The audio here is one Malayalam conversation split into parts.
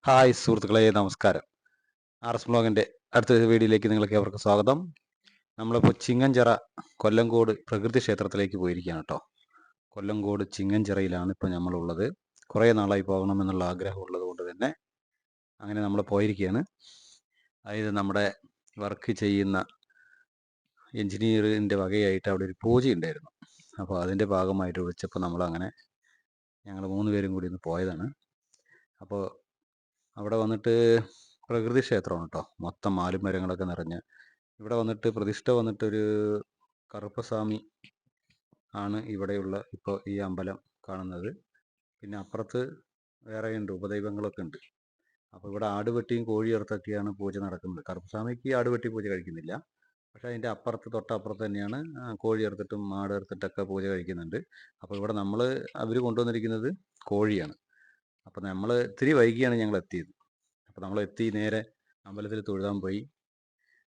ഹായ് സുഹൃത്തുക്കളെ, നമസ്കാരം. ആർ എസ് ബ്ലോഗിൻ്റെ അടുത്ത വീഡിയോയിലേക്ക് നിങ്ങൾക്ക് ഏവർക്ക് സ്വാഗതം. നമ്മളിപ്പോൾ ചിങ്ങഞ്ചിറ കൊല്ലങ്കോട് പ്രകൃതി ക്ഷേത്രത്തിലേക്ക് പോയിരിക്കുകയാണ് കേട്ടോ. കൊല്ലങ്കോട് ചിങ്ങഞ്ചിറയിലാണ് ഇപ്പോൾ നമ്മളുള്ളത്. കുറേ നാളായി പോകണമെന്നുള്ള ആഗ്രഹം ഉള്ളത് കൊണ്ട് തന്നെ അങ്ങനെ നമ്മൾ പോയിരിക്കുകയാണ്. അതായത് നമ്മുടെ വർക്ക് ചെയ്യുന്ന എൻജിനീയറിൻ്റെ വകയായിട്ട് അവിടെ ഒരു പൂജ ഉണ്ടായിരുന്നു. അപ്പോൾ അതിൻ്റെ ഭാഗമായിട്ട് വിളിച്ചപ്പോൾ ഞങ്ങൾ 3 പേരും കൂടി ഒന്ന് പോയതാണ്. അപ്പോൾ അവിടെ വന്നിട്ട് പ്രകൃതി ക്ഷേത്രമാണ് കേട്ടോ. മൊത്തം ആലുമരങ്ങളൊക്കെ നിറഞ്ഞ് ഇവിടെ വന്നിട്ട് പ്രതിഷ്ഠ വന്നിട്ടൊരു കറുപ്പസ്വാമി ആണ് ഇവിടെയുള്ള ഇപ്പോൾ ഈ അമ്പലം കാണുന്നത്. പിന്നെ അപ്പുറത്ത് വേറെയുണ്ട്, ഉപദൈവങ്ങളൊക്കെ ഉണ്ട്. അപ്പോൾ ഇവിടെ ആടുവെട്ടിയും കോഴിയിറത്തൊക്കെയാണ് പൂജ നടക്കുന്നത്. കറുപ്പസ്വാമിക്ക് ആടുവെട്ടി പൂജ കഴിക്കുന്നില്ല. പക്ഷേ അതിൻ്റെ തൊട്ടപ്പുറത്ത് തന്നെയാണ് കോഴിയിറത്തിട്ടും ആടിറത്തിട്ടൊക്കെ പൂജ കഴിക്കുന്നുണ്ട്. അപ്പോൾ ഇവിടെ അവർ കൊണ്ടുവന്നിരിക്കുന്നത് കോഴിയാണ്. അപ്പോൾ നമ്മൾ ഇത്തിരി വൈകിയാണ് ഞങ്ങൾ എത്തിയത്. അപ്പോൾ നമ്മൾ നേരെ അമ്പലത്തിൽ തൊഴുതാൻ പോയി.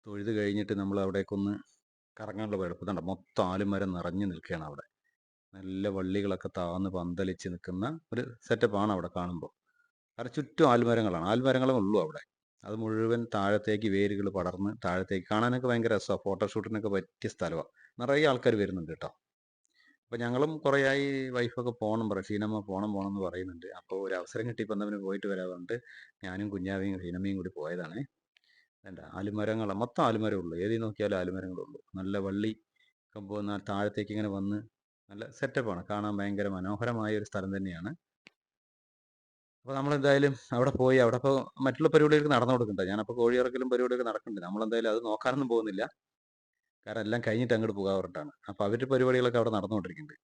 തൊഴുത് കഴിഞ്ഞിട്ട് നമ്മൾ അവിടേക്കൊന്ന് കറങ്ങാനുള്ള കുഴപ്പമുണ്ട്. മൊത്തം ആലുമരം നിറഞ്ഞു നിൽക്കുകയാണ് അവിടെ. നല്ല വള്ളികളൊക്കെ താന്ന് പന്തലിച്ച് നിൽക്കുന്ന ഒരു സെറ്റപ്പാണ് അവിടെ കാണുമ്പോൾ. കാരണം ചുറ്റും ആൽമരങ്ങളേ ഉള്ളൂ അവിടെ. അത് മുഴുവൻ താഴത്തേക്ക് വേരുകൾ പടർന്ന് താഴത്തേക്ക് കാണാനൊക്കെ ഭയങ്കര രസമാണ്. ഫോട്ടോഷൂട്ടിനൊക്കെ പറ്റിയ സ്ഥലമാണ്. നിറയെ ആൾക്കാർ വരുന്നുണ്ട് കേട്ടോ. അപ്പോൾ ഞങ്ങളും കുറേയായി വൈഫൊക്കെ ഷീനമ്മ പോകണം എന്ന് പറയുന്നുണ്ട്. അപ്പോൾ ഒരു അവസരം കിട്ടിയപ്പോൾ എന്നവന് പോയിട്ട് വരാറുണ്ട്. ഞാനും കുഞ്ഞാവയും ഷീനമ്മയും കൂടി പോയതാണ്. മൊത്തം ആലുമരം ഉള്ളൂ. ഏതി നോക്കിയാലും ആലുമരങ്ങളുള്ളൂ. നല്ല വള്ളി കമ്പ് താഴത്തേക്ക് ഇങ്ങനെ വന്ന് നല്ല സെറ്റപ്പാണ്. കാണാൻ ഭയങ്കര മനോഹരമായ ഒരു സ്ഥലം തന്നെയാണ്. അപ്പോൾ നമ്മളെന്തായാലും അവിടെ പോയി. അവിടെ ഇപ്പോൾ മറ്റുള്ള പരിപാടികൾക്ക് നടന്നു കൊടുക്കണ്ട. ഞാനപ്പോൾ കോഴിയിറക്കലും പരിപാടിയൊക്കെ നടക്കുന്നുണ്ട്. നമ്മളെന്തായാലും അത് നോക്കാനൊന്നും പോകുന്നില്ല. കാരണം എല്ലാം കഴിഞ്ഞിട്ട് അങ്ങോട്ട് പോകാറുണ്ടാണ്. അപ്പോൾ അവരുടെ പരിപാടികളൊക്കെ അവിടെ നടന്നുകൊണ്ടിരിക്കുന്നുണ്ട്.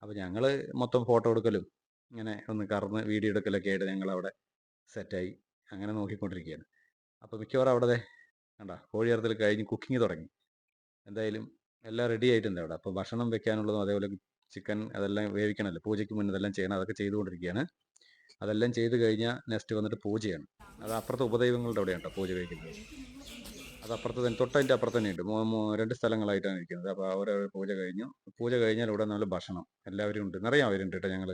അപ്പോൾ ഞങ്ങൾ മൊത്തം ഫോട്ടോ എടുക്കലും ഇങ്ങനെ ഒന്ന് കറന്ന് വീഡിയോ എടുക്കലൊക്കെ ആയിട്ട് ഞങ്ങളവിടെ സെറ്റായി അങ്ങനെ നോക്കിക്കൊണ്ടിരിക്കുകയാണ്. അപ്പോൾ മിക്കവാറും അവിടെ കണ്ട കോഴിയിറത്തൽ കഴിഞ്ഞ് കുക്കിംഗ് തുടങ്ങി. എന്തായാലും എല്ലാം റെഡി ആയിട്ടുണ്ട് അവിടെ. അപ്പോൾ ഭക്ഷണം വെക്കാനുള്ളതും അതേപോലെ ചിക്കൻ അതെല്ലാം വേവിക്കണമല്ലോ, പൂജയ്ക്ക് മുന്നേ അതെല്ലാം ചെയ്യണം. അതൊക്കെ ചെയ്തുകൊണ്ടിരിക്കുകയാണ്. അതെല്ലാം ചെയ്ത് കഴിഞ്ഞാൽ നെക്സ്റ്റ് വന്നിട്ട് പൂജയാണ്. അത് അപ്പുറത്തെ ഉപദൈവങ്ങളുടെ അവിടെയാണ് കേട്ടോ പൂജ കഴിക്കുന്നത്. അത് അപ്പുറത്ത് തന്നെ, തൊട്ടതിൻ്റെ അപ്പുറത്ത് തന്നെയുണ്ട്. 2 സ്ഥലങ്ങളായിട്ടാണ് ഇരിക്കുന്നത്. അപ്പോൾ അവരെ പൂജ കഴിഞ്ഞു. പൂജ കഴിഞ്ഞാൽ ഇവിടെ നല്ല ഭക്ഷണം എല്ലാവരും ഉണ്ട്. നിറയെ അവരുണ്ട് കേട്ടോ. ഞങ്ങൾ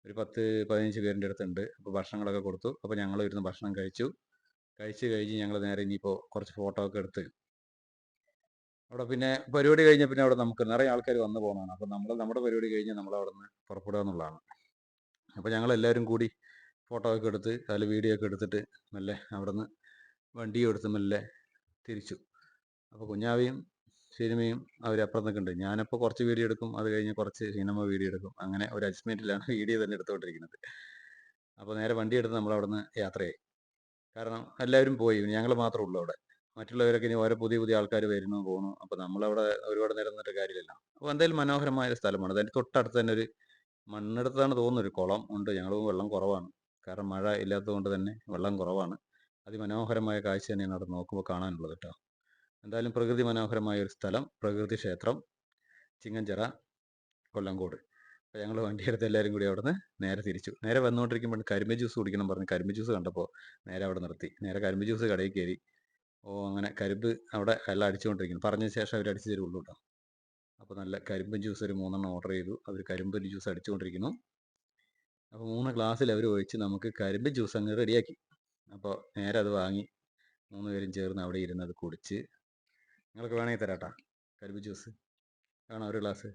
ഒരു 10-15 പേരിൻ്റെ അടുത്തുണ്ട്. അപ്പോൾ ഭക്ഷണങ്ങളൊക്കെ കൊടുത്തു. അപ്പോൾ ഞങ്ങൾ ഇരുന്ന് ഭക്ഷണം കഴിച്ചു കഴിഞ്ഞ് ഞങ്ങൾ നേരെ ഇനിയിപ്പോൾ കുറച്ച് ഫോട്ടോ ഒക്കെ എടുത്ത് അവിടെ പിന്നെ പരിപാടി കഴിഞ്ഞാൽ പിന്നെ അവിടെ നമുക്ക് നിറയെ ആൾക്കാർ വന്നു പോകുന്നതാണ്. അപ്പോൾ നമ്മുടെ പരിപാടി കഴിഞ്ഞാൽ നമ്മൾ അവിടെ നിന്ന് പുറപ്പെടുക എന്നുള്ളതാണ്. അപ്പോൾ ഞങ്ങളെല്ലാവരും കൂടി ഫോട്ടോ ഒക്കെ എടുത്ത് അതിൽ വീഡിയോ ഒക്കെ എടുത്തിട്ട് മെല്ലെ അവിടെ നിന്ന് വണ്ടിയും എടുത്ത് മെല്ലെ തിരിച്ചു. അപ്പോൾ കുഞ്ഞാവയും സിനിമയും അവരപ്പുറത്തൊക്കെ ഉണ്ട്. ഞാനപ്പോൾ കുറച്ച് വീഡിയോ എടുക്കും, അത് കഴിഞ്ഞ് കുറച്ച് സിനിമ വീഡിയോ എടുക്കും. അങ്ങനെ ഒരു അഡ്ജസ്റ്റ്മെൻറ്റിലാണ് വീഡിയോ തന്നെ എടുത്തുകൊണ്ടിരിക്കുന്നത്. അപ്പോൾ നേരെ വണ്ടി എടുത്ത് നമ്മൾ അവിടെ നിന്ന് യാത്രയായി. കാരണം എല്ലാവരും പോയി, ഞങ്ങൾ മാത്രമേ ഉള്ളൂ അവിടെ. മറ്റുള്ളവരൊക്കെ ഇനി ഓരോ പുതിയ ആൾക്കാർ വരുന്നു പോകുന്നു. അപ്പോൾ നമ്മളവിടെ ഒരുപാട് നേരം നിന്നിട്ട് കാര്യമില്ല. അപ്പോൾ എന്തായാലും മനോഹരമായ ഒരു സ്ഥലമാണ്. അതിൻ്റെ തൊട്ടടുത്ത് തന്നെ ഒരു മണ്ണെടുത്താണ് തോന്നുന്നു ഒരു കുളം ഉണ്ട്. ഞങ്ങൾ വെള്ളം കുറവാണ്, കാരണം മഴ ഇല്ലാത്തത് കൊണ്ട് തന്നെ വെള്ളം കുറവാണ്. അതിമനോഹരമായ കാഴ്ച തന്നെയാണ് അവിടെ നോക്കുമ്പോൾ കാണാനുള്ളത് കേട്ടോ. എന്തായാലും പ്രകൃതി മനോഹരമായ ഒരു സ്ഥലം, പ്രകൃതി ക്ഷേത്രം, ചിങ്ങഞ്ചിറ, കൊല്ലങ്കോട്. അപ്പോൾ ഞങ്ങൾ വണ്ടിയെടുത്ത് എല്ലാവരും കൂടി അവിടെ നിന്ന് നേരെ തിരിച്ചു. നേരെ വന്നുകൊണ്ടിരിക്കുമ്പോൾ കരിമ്പ് ജ്യൂസ് കുടിക്കണം പറഞ്ഞ് കരിമ്പ് ജ്യൂസ് കണ്ടപ്പോൾ നേരെ അവിടെ നിർത്തി. നേരെ കരിമ്പ് ജ്യൂസ് കടയിൽ കയറി. അങ്ങനെ കരിമ്പ് അവിടെ എല്ലാം അടിച്ചുകൊണ്ടിരിക്കുന്നു. പറഞ്ഞ ശേഷം അവർ അടിച്ചു തരുള്ളൂ കേട്ടോ. അപ്പോൾ നല്ല കരിമ്പ് ജ്യൂസ് ഒരു 3 ഓർഡർ ചെയ്തു. അവർ കരിമ്പ് ജ്യൂസ് അടിച്ചുകൊണ്ടിരിക്കുന്നു. അപ്പോൾ 3 ഗ്ലാസ്സിൽ അവർ ഒഴിച്ച് നമുക്ക് കരിമ്പ് ജ്യൂസ് അങ്ങ് റെഡിയാക്കി. അപ്പോൾ നേരെ അത് വാങ്ങി 3 പേരും ചേർന്ന് അവിടെ ഇരുന്ന് അത് കുടിച്ച്. നിങ്ങൾക്ക് വേണമെങ്കിൽ തരാട്ടാ കരിമ്പ് ജ്യൂസ്. വേണം ഒരു ഗ്ലാസ്?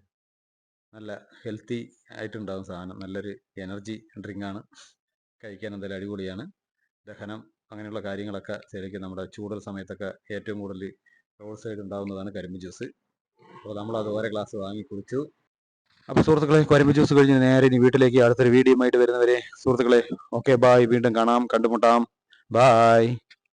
നല്ല ഹെൽത്തി ആയിട്ടുണ്ടാകും സാധനം. നല്ലൊരു എനർജി ഡ്രിങ്കാണ്. കഴിക്കാൻ എന്തായാലും അടിപൊളിയാണ്. ദഹനം അങ്ങനെയുള്ള കാര്യങ്ങളൊക്കെ ശരിക്കും നമ്മുടെ ചൂടുള്ള സമയത്തൊക്കെ ഏറ്റവും കൂടുതൽ റോഡ് സൈഡ് ഉണ്ടാകുന്നതാണ് കരിമ്പ് ജ്യൂസ്. അപ്പോൾ നമ്മളത് ഓരോ ഗ്ലാസ് വാങ്ങി കുടിച്ചു. അപ്പോൾ സുഹൃത്തുക്കളെ, കരിമ്പ് ജ്യൂസ് കഴിഞ്ഞ് നേരെ ഇനി വീട്ടിലേക്ക് അടുത്തൊരു വീഡിയോ ആയിട്ട് വരുന്നവരെ സുഹൃത്തുക്കളെ ഓക്കെ ബായ്. വീണ്ടും കാണാം, കണ്ടുമുട്ടാം. ബായ്.